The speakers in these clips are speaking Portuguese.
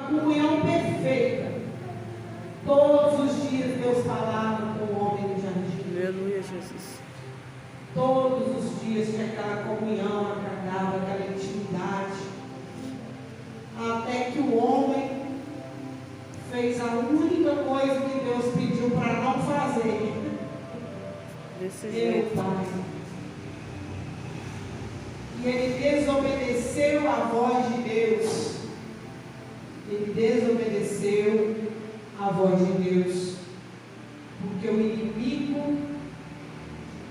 comunhão perfeita. Todos os dias Deus falava com o homem no jardim. Aleluia, Jesus. Todos os dias tinha aquela comunhão agradável, aquela intimidade. Até que o homem fez a única coisa que Deus pediu para não fazer. Desse jeito. Pai. E ele desobedeceu a voz de Deus. Ele desobedeceu a voz de Deus. Porque o inimigo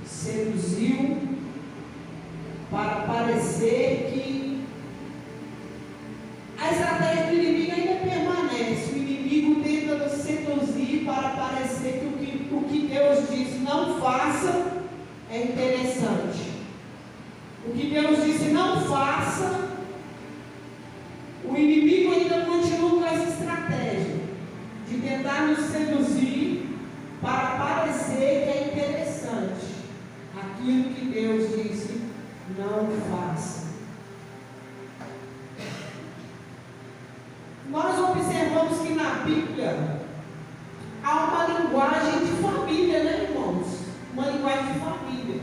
seduziu para parecer que a estratégia do inimigo ainda permanece. O inimigo tenta nos seduzir para parecer que o que Deus diz não faça é interessante. O que Deus disse não faça, o inimigo ainda continua com essa estratégia de tentar nos seduzir para parecer que é interessante aquilo que Deus disse não faça. Nós observamos que na Bíblia há uma linguagem de família, né, irmãos? Uma linguagem de família.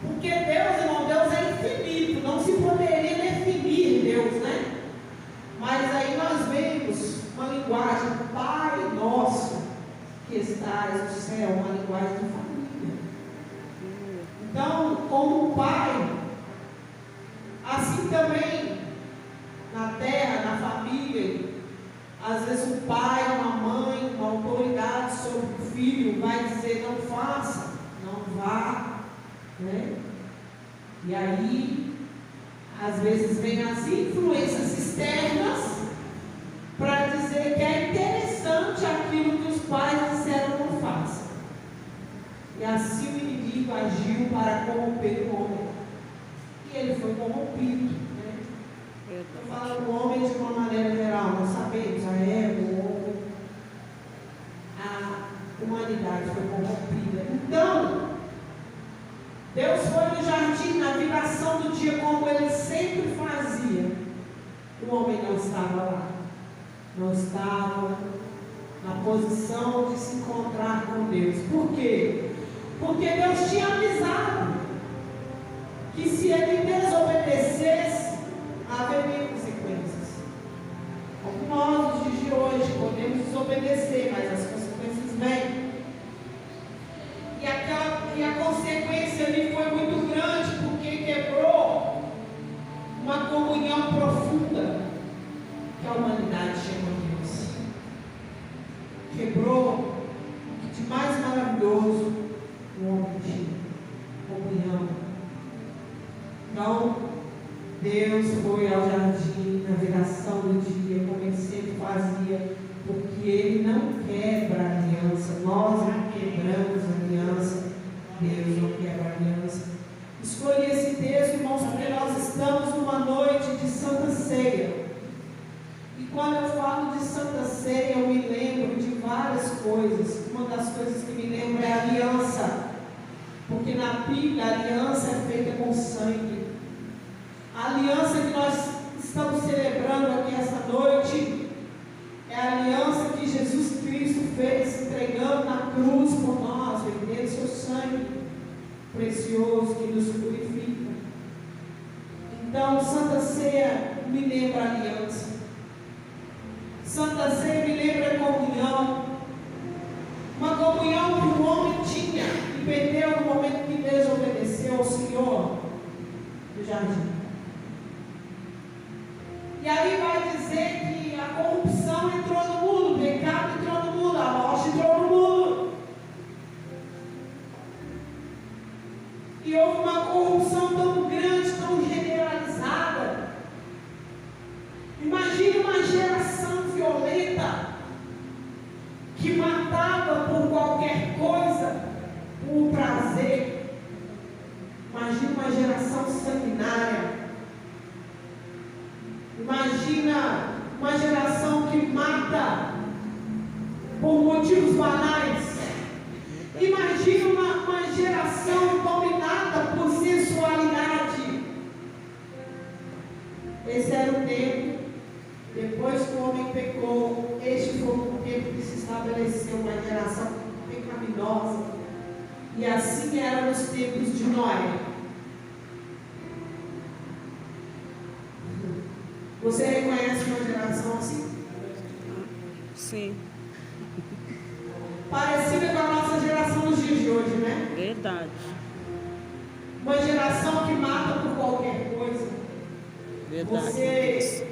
Porque Deus, irmão, Deus é infinito, não se poderia definir Deus, né? Mas aí nós vemos uma linguagem, Pai nosso que estás no céu, uma linguagem de família. Então, como Pai, assim também na terra, na família, às vezes o pai, uma mãe, uma autoridade sobre o filho vai dizer não faça, não vá, né? E aí, às vezes vem as influências externas para dizer que é interessante aquilo que os pais disseram não faça. E assim o inimigo agiu para corromper o homem. E ele foi corrompido. Eu falo do homem de uma maneira geral, nós sabemos, a Eva, o homem, a humanidade foi corrompida. Então, Deus foi no jardim, na viração do dia, como ele sempre fazia. O homem não estava lá, não estava na posição de se encontrar com Deus. Por quê? Porque Deus tinha avisado que se ele desobedecesse, haveria consequências. Como nós, nos dias de hoje, podemos desobedecer, mas as consequências vêm. E a consequência ali foi muito grande, porque quebrou uma comunhão profunda que a humanidade tinha com Deus. Quebrou o que de mais maravilhoso o homem tinha: comunhão. Então, Deus foi ao jardim na viração do dia, como ele sempre fazia, porque ele não quebra a aliança. Nós não quebramos a aliança, Deus não quebra a aliança. Escolhi esse texto, irmãos, porque nós estamos numa noite de Santa Ceia. E quando eu falo de Santa Ceia, eu me lembro de várias coisas. Uma das coisas que me lembro é a aliança, porque na Bíblia a aliança é feita com sangue. A aliança que nós estamos celebrando aqui essa noite é a aliança que Jesus Cristo fez, entregando na cruz por nós, vendendo seu sangue precioso que nos purifica. Então, Santa Ceia me lembra a aliança. Santa Ceia me lembra a comunhão. Uma comunhão que o homem tinha e perdeu no momento que desobedeceu ao Senhor do jardim. E aí vai dizer que a corrupção entrou no mundo, o pecado entrou no mundo, a morte entrou no mundo. E houve uma corrupção tão grande, tão generalizada. Imagine uma geração violenta que matava por qualquer coisa, por prazer. Imagine uma geração sanguinária. Imagina uma geração que mata por motivos banais. Imagina uma geração dominada por sensualidade. Esse era o tempo depois que o homem pecou, este foi o tempo que se estabeleceu uma geração pecaminosa. E assim era nos tempos de Noé. Você reconhece uma geração assim? Sim. Parecida com a nossa geração nos dias de hoje, né? Verdade. Uma geração que mata por qualquer coisa. Verdade. Você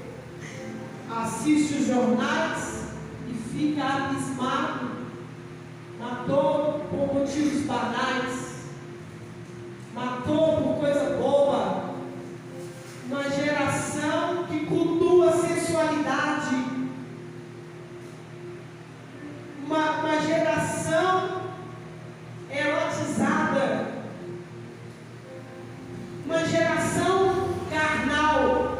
assiste os jornais e fica abismado. Matou por motivos banais. Matou por coisa boa. Uma geração que cultua a sensualidade. Uma geração erotizada. Uma geração carnal.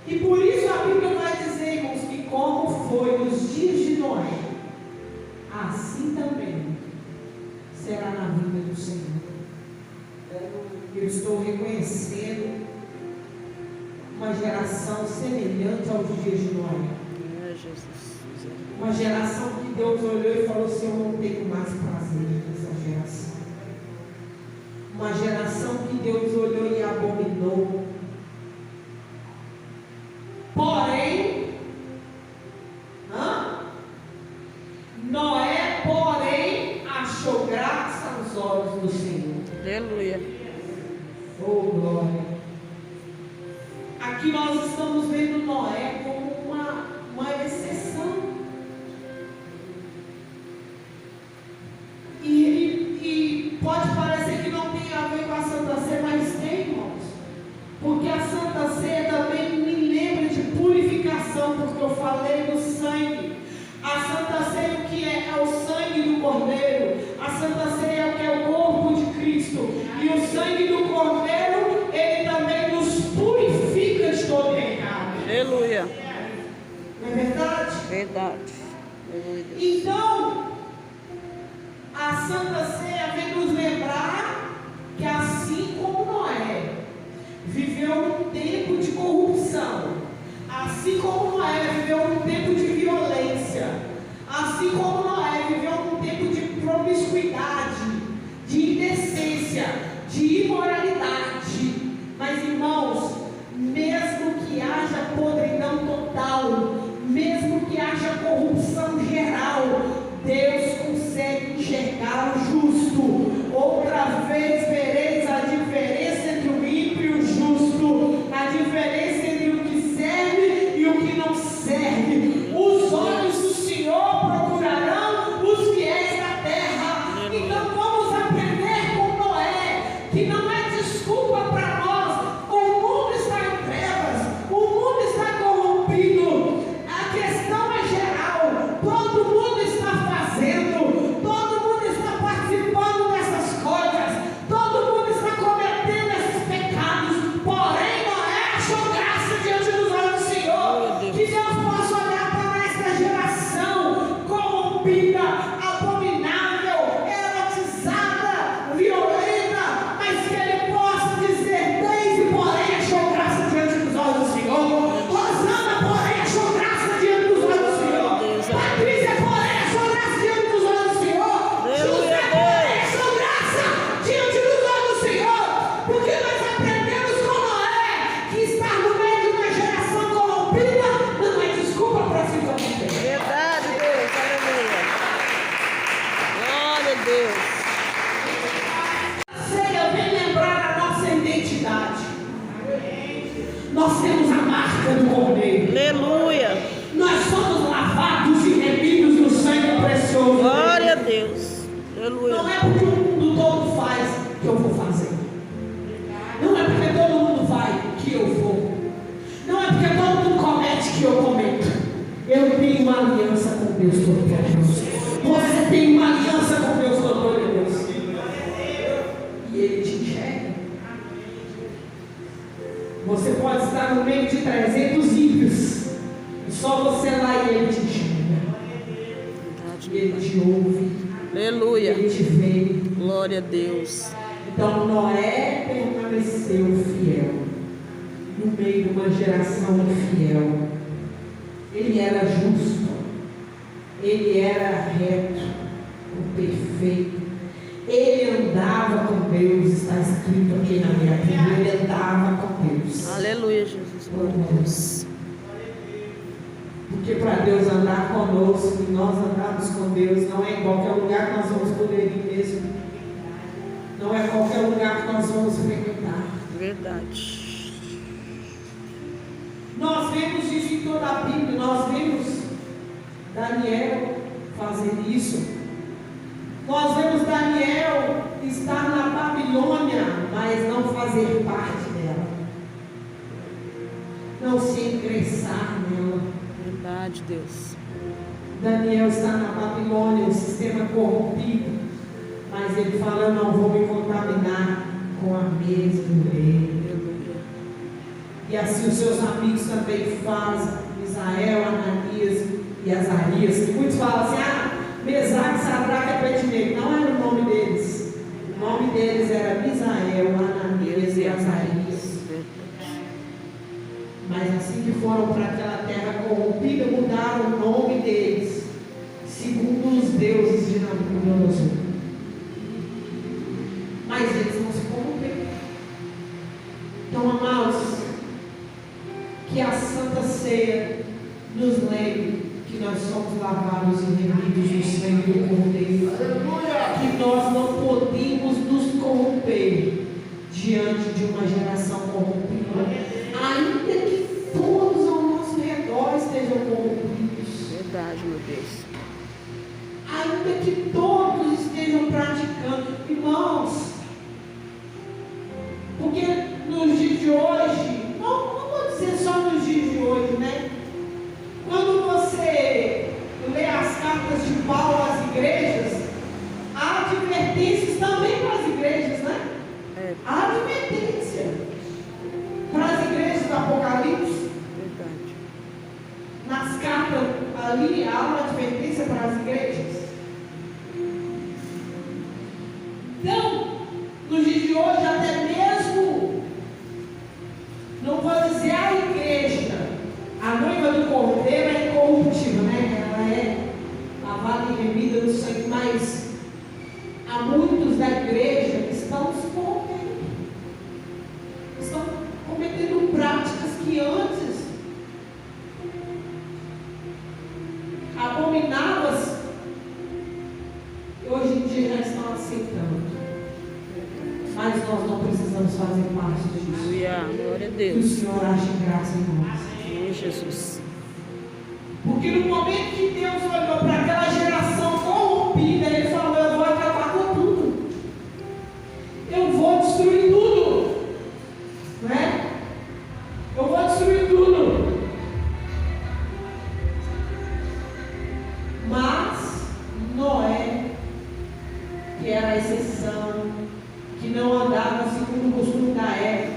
E por isso a Bíblia vai dizer, irmãos, que como foi nos dias de Noé, assim também será na vida do Senhor. Eu estou reconhecendo uma geração semelhante aos dias de Noé. Jesus. Uma geração que Deus olhou e falou assim: eu não tenho mais prazer nessa geração. Uma geração que Deus olhou e abominou. Porém, Noé, porém, achou graça aos olhos do Senhor. Aleluia. Oh, glória. Aqui nós estamos vendo Noé como uma exceção. E pode parecer que não tem a ver com a Santa Ceia, mas tem, irmãos. Porque a Santa Ceia também me lembra de purificação, porque eu falei do sangue. A Santa Ceia o que é? É o sangue do Cordeiro. A Santa Ceia é o que é o corpo de Cristo. E o sangue do Cordeiro, ele também nos purifica de todo pecado. Aleluia. Não é verdade? Verdade. Então, a Santa Ceia vem nos lembrar que assim como Noé viveu num tempo de corrupção, assim como Noé viveu num tempo de violência, assim como Noé viveu num tempo de promiscuidade, de indecência, de imoralidade, mas irmãos, mesmo que haja podridão total, mesmo que haja corrupção geral, Deus consegue enxergar o justo. Outra vez vereis a diferença entre o ímpio e o justo, a diferença entre o que serve e o que não serve. Os olhos do Senhor procurarão os fiéis da terra. Então vamos aprender com Noé, que não é desculpa para nós. O mundo está em trevas, o mundo está corrompido. A questão é geral, todo mundo está fazendo, todo mundo está participando dessas coisas, todo mundo está cometendo esses pecados, porém Noé achou graça diante dos olhos do Senhor. Que Deus possa olhar para esta geração corrompida, abominável, erotizada, violenta, mas que Ele possa dizer: Deise, porém achou graça diante dos olhos do Senhor. Rosana, porém achou graça diante dos olhos do Senhor. Patrícia, porém achou graça diante dos olhos do Senhor. José, porém achou graça diante dos olhos do Senhor. Porque nós aprendemos com Noé que estar no meio de uma geração corrompida não é desculpa para se corromper. Verdade, Deus. Aleluia. Glória a Deus. Ceia vem lembrar a nossa identidade. Nós temos a marca do Cordeiro. Aleluia. Nós somos lavados e remidos no sangue precioso. Glória a Deus. Aleluia. Não é porque o mundo todo faz que eu vou fazer. Não é porque todo mundo vai que eu vou. Não é porque todo mundo comete que eu cometo. Eu tenho uma aliança com Deus Todo-Poderoso. Você tem uma aliança com Deus Todo-Poderoso. E Ele te enxerga. Você pode estar no meio de 300 ímpios. E só você lá e Ele te enxerga. E Ele te ouve. Aleluia. Ele te vê. Glória a Deus. Então Noé permaneceu fiel no meio de uma geração infiel. Ele era justo, ele era reto, o perfeito. Ele andava com Deus, está escrito aqui na minha Bíblia, ele andava com Deus. Aleluia, Jesus. Glória a Deus. Porque para Deus andar conosco e nós andarmos com Deus, não é em qualquer lugar que nós vamos poder ir mesmo. Não é qualquer lugar que nós vamos frequentar. Verdade. Nós vemos isso em toda a Bíblia, nós vemos Daniel fazer isso. Nós vemos Daniel estar na Babilônia, mas não fazer parte dela. Não se ingressar nela. Verdade, Deus. Daniel está na Babilônia, o sistema corrompido, mas ele fala: eu não vou me contaminar com a mesa do rei. E assim os seus amigos também fazem, Misael, Ananias e Azarias, que muitos falam assim: Mesaque, Sadraque e Abednego. Não era o nome deles. O nome deles era Misael, Ananias e Azarias. Mas assim que foram para aquela terra corrompida, mudaram o nome deles, segundo os deuses de Nabucodonosor. Mas eles não se corromperam. Então, amados, que a Santa Ceia nos lembre que nós somos lavados e remidos no sangue do Cordeiro. Que nós não podemos nos corromper diante de uma geração corrompida, ainda que todos ao nosso redor estejam corrompidos. Verdade, meu Deus. Ainda que todos estejam praticando, irmãos, porque nos dias de hoje, não vou dizer só nos dias de hoje, né? Quando você lê as cartas de Paulo às igrejas, há advertências também para as igrejas, né? Há advertência para as igrejas do Apocalipse. Verdade. Nas cartas ali há uma advertência para as igrejas. Então, nos dias de hoje, até mesmo, não vou dizer a igreja, a noiva do Cordeiro é incorruptível, né? Ela é lavada e remida no sangue, mas há muitos da igreja que estão se corrompendo, estão cometendo práticas que antes abomináveis, e hoje em dia já estão aceitando. Mas nós não precisamos fazer parte disso. Aleluia. Glória a Que o Deus. Senhor ache graça em nós. Amém, Jesus. Porque no momento que Deus olhou para aquela geração corrompida, Ele falou: eu vou acabar com tudo. Eu vou destruir tudo. Não é? Eu vou destruir tudo. Mas Noé, que era a exceção, que não andava segundo o costume da época,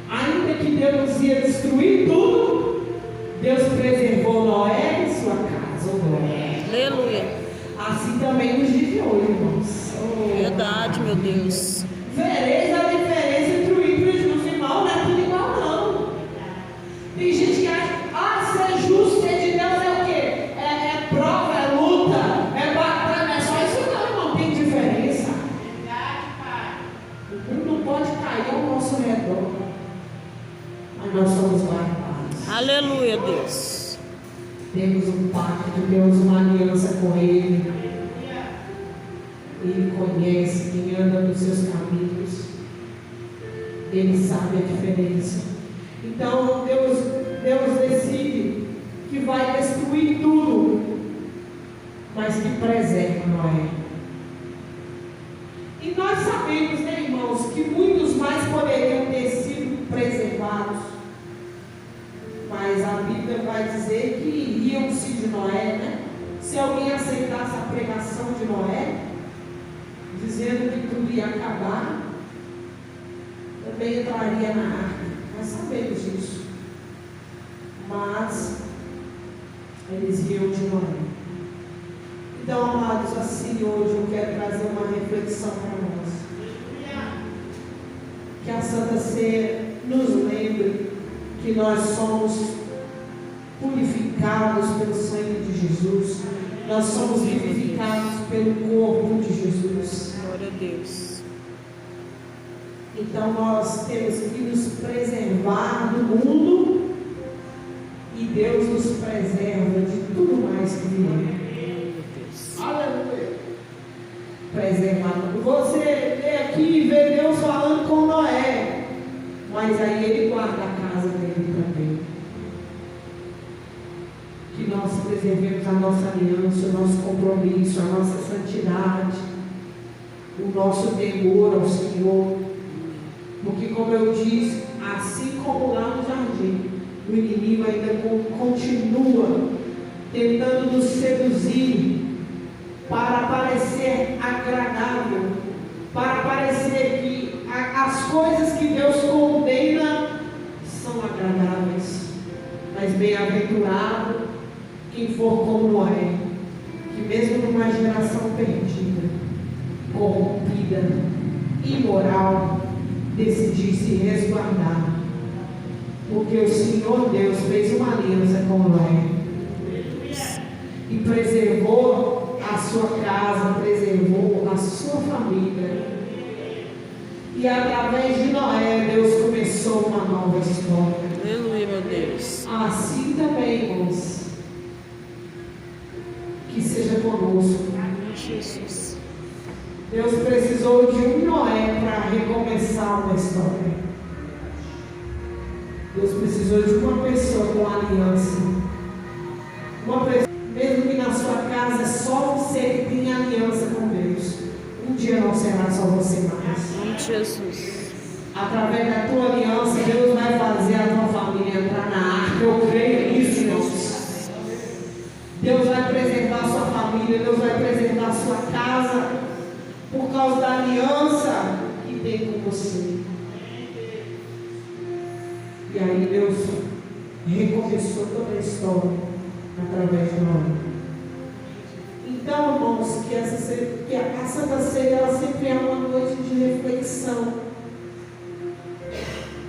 ainda que Deus ia destruir tudo, Deus preservou Noé e sua casa. Aleluia. Assim também nos dias de hoje, irmãos. Verdade, meu Deus. Vereis a diferença entre o ímpio e o justo. Irmão, não é tudo igual, não. Tem gente que acha: ser justo, ser de Deus é o quê? É prova, é luta, é batalha. Não é só isso, não, irmão. Tem diferença. O mundo não pode cair ao nosso redor, mas nós somos guardados. Aleluia, Deus. Temos um pacto, temos uma aliança com Ele. Ele conhece quem anda nos seus caminhos. Ele sabe a diferença. Então Deus decide que vai destruir tudo, mas que preserva Noé. E nós sabemos, né, irmãos, que muitos mais poderiam ter sido preservados, mas a Bíblia vai dizer que iriam-se de Noé, né? Se alguém aceitasse a pregação de Noé, dizendo que tudo ia acabar, também entraria na arca. Nós sabemos disso. Mas eles riam de Noé. Então, amados, assim hoje eu quero trazer uma reflexão para nós. Que a Santa Ceia nos lembre que nós somos purificados vivificados pelo sangue de Jesus. Nós somos vivificados pelo corpo de Jesus. Glória a Deus. Então nós temos que nos preservar do mundo e Deus nos preserva de tudo mais que vier. Aleluia. Preservado. Você vê aqui e vê Deus falando com Noé, mas aí ele guarda a casa dele também. Que nós preservemos a nossa aliança, o nosso compromisso, a nossa santidade, o nosso temor ao Senhor. Porque, como eu disse, assim como lá no jardim, o inimigo ainda continua tentando nos seduzir para parecer agradável, para parecer que as coisas que Deus condena são agradáveis. Mas bem-aventurado quem for como Noé, que mesmo numa geração perdida, corrompida, imoral, decidir se resguardar, porque o Senhor Deus fez uma aliança com Noé e preservou a sua casa, preservou a sua família, e através de Noé Deus começou uma nova história. Aleluia, meu Deus. Assim também, irmãos, que seja conosco. Jesus. Deus precisou de um Noé para recomeçar uma história. Deus precisou de uma pessoa com aliança. Uma pessoa, mesmo que na sua casa é só você que tem aliança com Deus, um dia não será só você mais. Em Jesus. Através da tua aliança, Deus vai fazer a tua família entrar na arca. Eu creio nisso, irmãos. Deus vai preservar a sua família, Deus vai preservar a sua casa, por causa da aliança que tem com você. E aí Deus recomeçou toda a história através de nós. Então, irmãos, que a Santa Ceia ela sempre é uma noite de reflexão.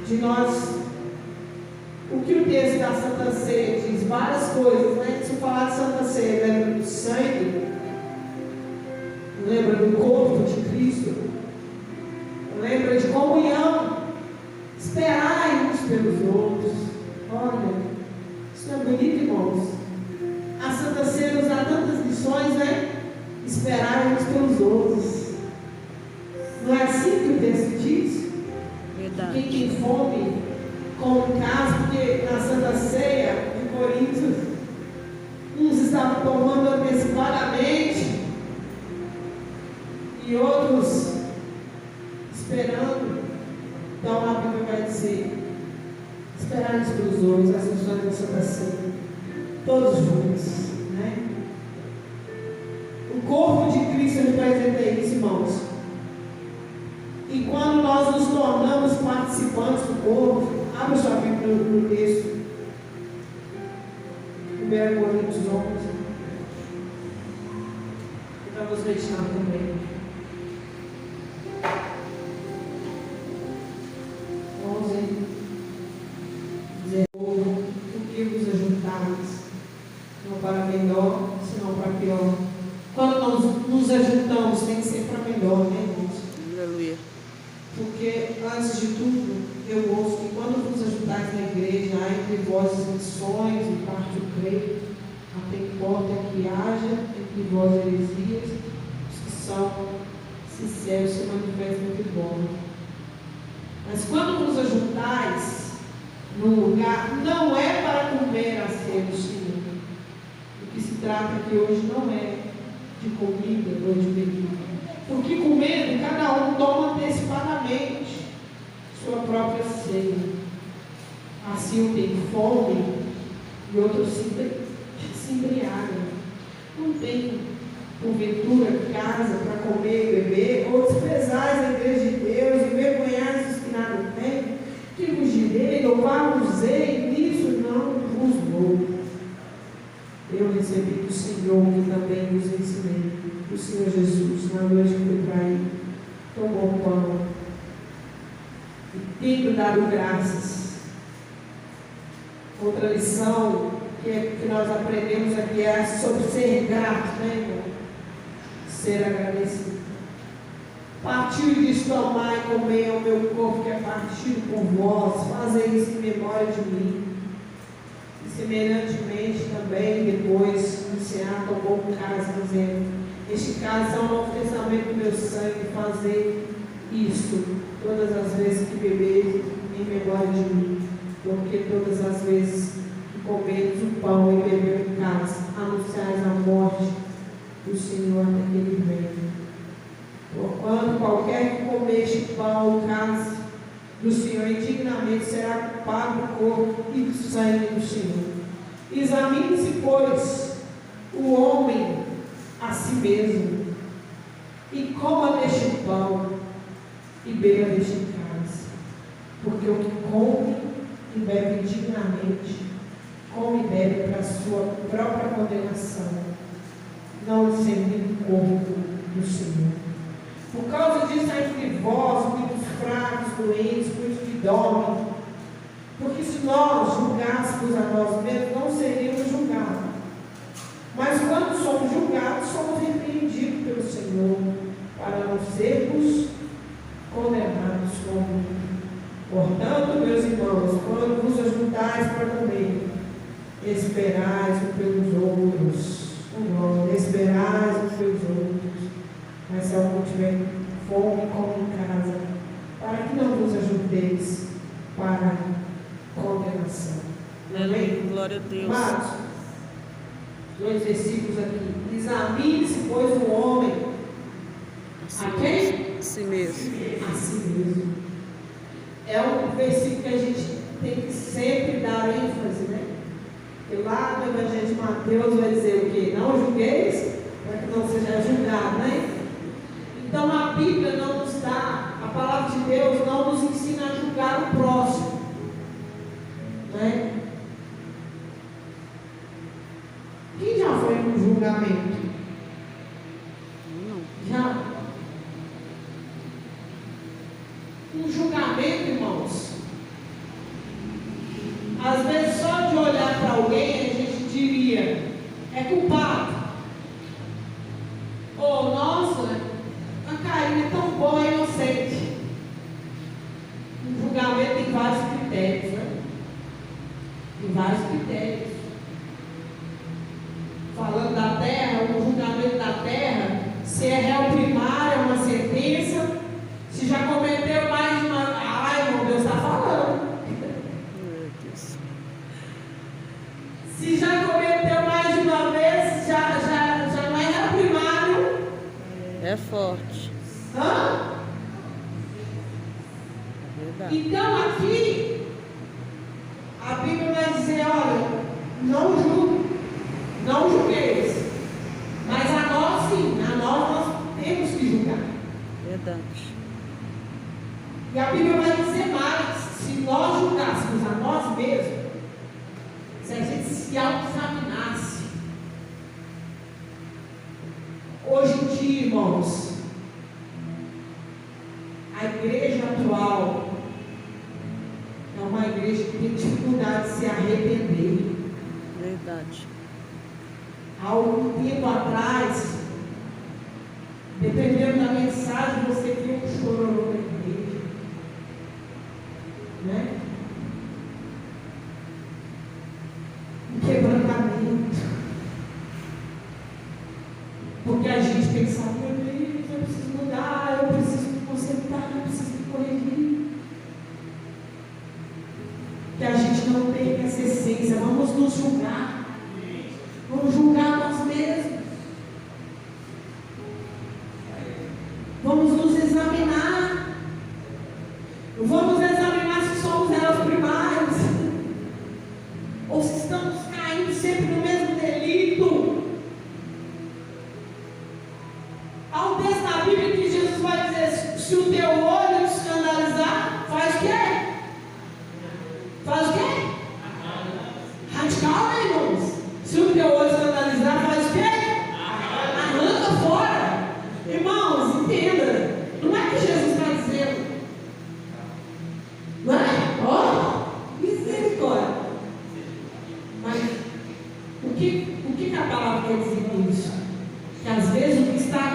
De nós, o que o texto da Santa Ceia diz, várias coisas, né? Se eu falar de Santa Ceia, lembra do sangue, lembra do corpo de Cristo, lembra de comunhão, esperai uns pelos outros. Olha, isso é bonito, irmãos. A Santa Ceia nos dá tantas lições, né? Esperai uns pelos outros. Não é assim que o texto diz? Verdade. Quem tem fome, como em casa, porque na Santa Ceia de Coríntios, uns estavam tomando antecipadamente e outros esperando. Então a Bíblia vai dizer: esperar uns pelos outros, as lições da Santa Ceia, todos juntos, né? O corpo de Cristo representa isso, irmãos. E quando nós nos tornamos participantes do corpo, abre sua Bíblia no texto, 1 Coríntios 11. Vamos meditar também. 11, 19. Porque vos ajuntais, não para melhor, senão para pior. Quando nós nos ajuntamos, tem que ser para melhor, né, irmãos? Aleluia. Porque, antes de tudo, eu ouço que quando vos ajuntais na igreja, há entre vós missões e parte do creio, até importa que haja entre vós heresias, os que são sinceros se manifestam entre vós. Mas quando vos ajuntais num lugar, não é para comer a ceia do Senhor. O que se trata aqui hoje não é de comida ou de bebida. Porque comendo, cada um toma antecipadamente sua própria ceia. Assim um tem fome e outro se embriaga. Não tem, porventura, casa para comer e beber, ou desprezais a igreja de Deus e vergonhais os que nada têm. Que vos direi, louvar-vos-ei, nisso não vos vou. Eu recebi do Senhor, que também vos ensinei. O Senhor Jesus, na noite que foi traído, tomou o pão e, tendo dado graças. Outra lição que nós nós aprendemos aqui é sobre ser grato, né, irmão? Ser agradecido. Partiu e disse: tomai e comei ao meu corpo que é partido por vós, fazei isso em memória de mim. E semelhantemente também, depois do cear, tomou um cálice, dizendo: este cálice é o novo testamento do meu sangue, fazei isto todas as vezes que bebeis em memória de mim. Porque todas as vezes que comerdes o pão e beberdes o cálice, anunciais a morte do Senhor até que ele venha. Porquanto qualquer que comer este pão ou cálice do Senhor indignamente será culpado do corpo e do sangue do Senhor. Examine-se, pois, o homem a si mesmo, e coma deste pão e beba deste cálice, porque o que come e bebe indignamente, come e bebe para a sua própria condenação, não servindo o corpo do Senhor. Por causa disso há entre vós muitos fracos, doentes, muitos que dormem, porque se nós julgássemos a nós mesmos, não seríamos julgados. Mas quando somos julgados, somos repreendidos pelo Senhor, para não sermos condenados com o mundo. Portanto, meus irmãos, quando vos ajuntais para comer, esperais um pelos outros. Esperais um pelos outros. Mas se algum tiver fome, come em casa, para que não vos ajunteis para condenação. Amém? Glória a Deus. Amados, 2 versículos aqui. Examine-se, pois, o homem. A quem? A si mesmo. A si mesmo. É um versículo que a gente tem que sempre dar ênfase, né? E lá no Evangelho de Mateus vai dizer o quê? Não julgueis, para que não seja julgado, né? Então a Bíblia não nos dá, a palavra de Deus não nos ensina a julgar o próximo, né? Quem já foi em um julgamento? Não. Já? Um julgamento, irmãos, às vezes só de olhar para alguém a gente diria: é culpado. Ou, nossa, a Karine é tão boa e inocente. Um julgamento tem vários critérios, né? Tem vários critérios. Falando da terra, o julgamento da terra, se é réu primário, é uma sentença. Se já cometeu mais de uma. Ai, irmão, Deus está falando. Se já cometeu mais de uma vez, já não é réu primário. É forte. Hã? É verdade. Então aqui, a Bíblia vai dizer: olha, não julgue, não julgueis. Mas a nós sim, a nós temos que julgar. Verdade. E a Bíblia vai dizer mais: se nós julgássemos a nós mesmos, se a gente se autoexaminasse, hoje em dia, irmãos, a igreja atual é uma igreja que tem dificuldade de se arrepender. Verdade. Há algum tempo atrás, dependendo da mensagem, você viu um chororô na igreja, né? Um quebrantamento. Porque a gente pensava: meu Deus, eu preciso mudar, eu preciso me consertar, eu preciso me corrigir. Que a gente não tem essa essência. Vamos nos julgar. Vamos julgar nós mesmos. Vamos nos examinar. Vamos examinar se somos réus primários, ou se estamos caindo sempre no mesmo delito. Há um texto na Bíblia que Jesus vai dizer: se o teu olho te escandalizar, faz o quê? Faz o quê? Radical, né, que a palavra quer dizer com isso? Que às vezes o que está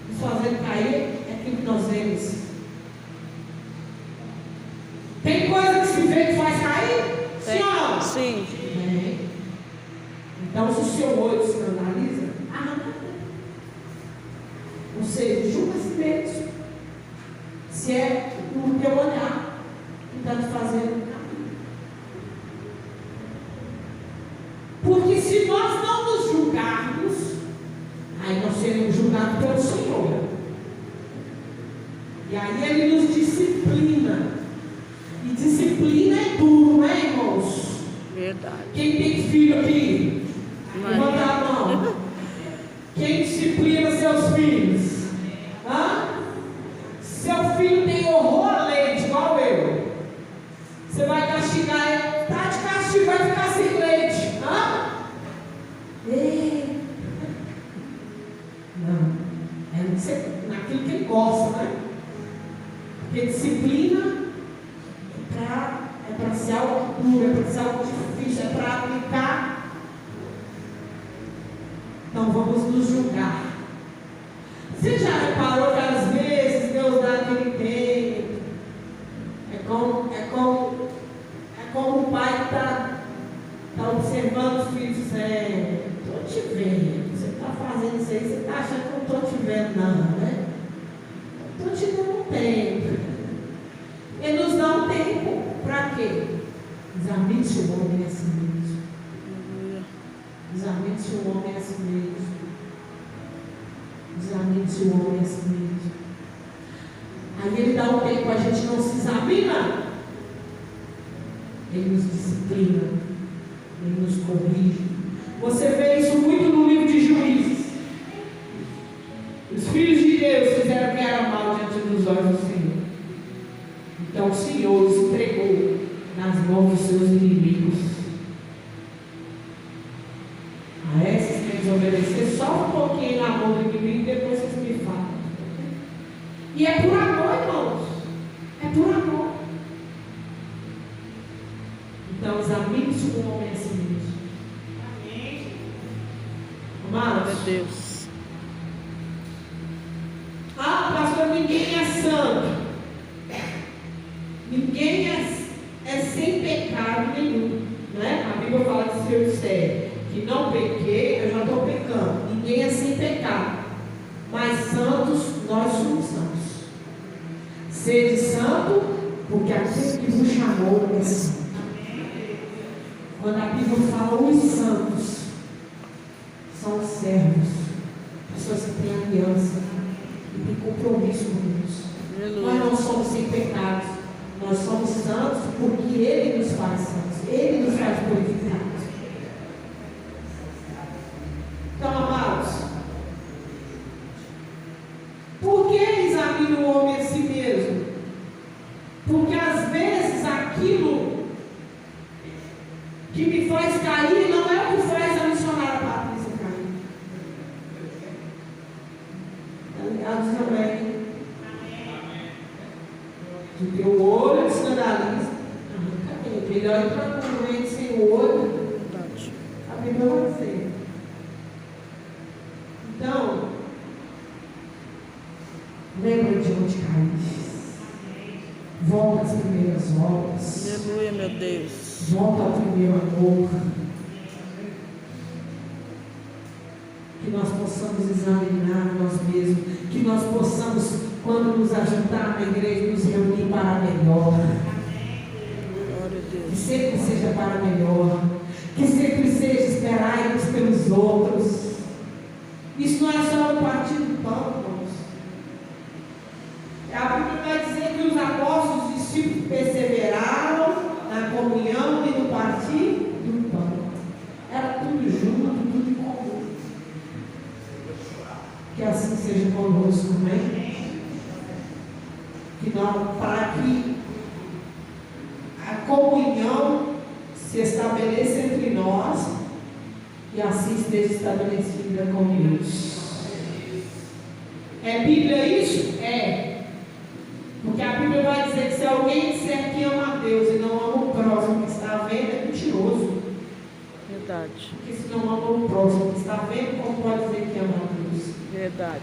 nos fazendo cair é aquilo que nós vemos. Tem coisa que se vê que faz cair? Sim ou não? Sim. É. Então, se o seu olho se analisa, ou seja, julga a si mesmo. Se é o teu olhar que está te fazendo cair. Porque se nós não nos julgarmos, aí nós seremos julgados pelo Senhor. E aí Ele nos disciplina. E disciplina é duro, né, irmãos? Verdade. Quem tem filho aqui? Levanta a mão. Quem disciplina seus filhos? Hã? Seu filho tem horror a leite, igual eu. Você vai castigar ele. Tá de castigo, vai ficar sem leite. Hã? Não. É naquilo que ele gosta, né? Porque disciplina é para ser algo duro, é para ser algo difícil, é para aplicar. Então vamos nos julgar. Você já reparou que às vezes Deus dá aquele tempo? É como o pai que está observando os filhos dizendo: estou te vendo, você está fazendo isso aí, você está achando que eu não estou te vendo, não, né? Estou te dando um tempo. Ele nos dá um tempo para quê? Examine-se o homem a si mesmo. Examine-se o homem a si mesmo. Examine-se o homem a si mesmo. Aí ele dá um tempo, a gente não se examina. Ele nos disciplina. Ele nos corrige. Você vê isso muito no livro de Juízes. Os filhos de Deus fizeram o que era mal diante dos olhos do Senhor. Então o Senhor os entregou nas mãos dos seus inimigos. Vocês têm que desobedecer só um pouquinho na mão do inimigo e depois vocês me falam. E é por amor, irmãos. É por amor. Então examine-se o homem a si mesmo. Amém. Amados, Meu Deus. Pastor, ninguém é santo. Ninguém é sem pecado nenhum, né? A Bíblia fala que se eu disser que não pequei, eu já estou pecando. Ninguém é sem pecado, mas santos nós somos santos. Sede santo, porque aquele que vos chamou é santo. Quando a Bíblia fala os santos, são os servos, pessoas que têm aliança e têm compromisso com Deus. Nós não somos sem pecados. Nós somos santos porque Ele nos faz santos. Ele nos faz purificados. Então, amados, por que examina o homem a si mesmo? Porque às vezes aquilo que me faz cair não é o que faz a missionária Patrícia cair. Está ligado também? Do teu olho escandaliza. Melhor entrar no doente sem o olho. A Bíblia vai dizer. Então, lembra de onde caíste. Volta às primeiras obras. Aleluia, meu Deus. Volta ao primeiro amor. Que nós possamos examinar nós mesmos. Que nós possamos, quando nos ajuntar na igreja, nos reunir para melhor. Que sempre seja para melhor. Que sempre seja esperar uns pelos outros. Isso não é só no partir do pão, irmãos. A Bíblia vai dizer que os apóstolos, os discípulos perseveraram na comunhão e no partir do pão. Era tudo junto, tudo em comum. Que assim seja conosco, amém? Que não, para que a comunhão se estabeleça entre nós e assim esteja estabelecida com Deus. É Bíblia isso? É. Porque a Bíblia vai dizer que se alguém disser que ama a Deus e não ama o próximo que está vendo, é mentiroso. Verdade. Porque senão ama o próximo. Está vendo como pode dizer que ama a Deus? Verdade.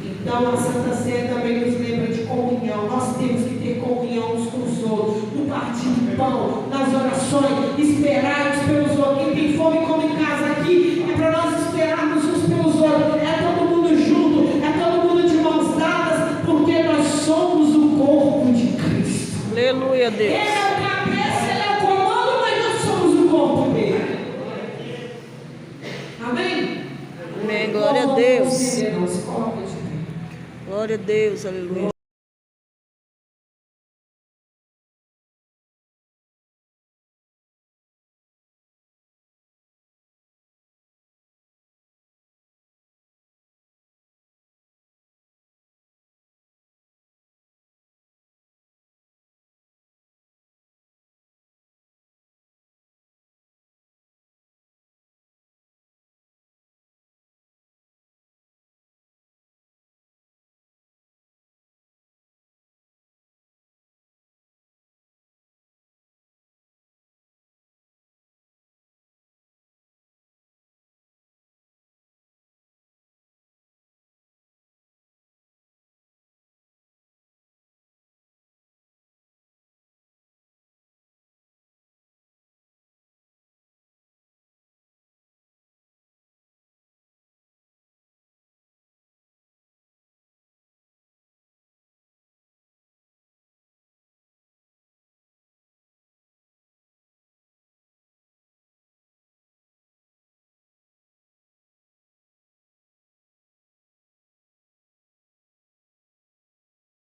Então a Santa Ceia também nos lembra de comunhão. Nós temos que ter comunhão uns com os outros, no partir do pão, nas orações, esperar uns pelos outros. Quem tem fome come em casa aqui, é para nós esperarmos uns pelos outros. É todo mundo junto, é todo mundo de mãos dadas, porque nós somos o corpo de Cristo. Aleluia, Deus. Ele é o cabeça, ele é o comando, mas nós somos o corpo dele. Amém? Amém. Glória a Deus. Não se coloca de pé. Glória a Deus. Aleluia.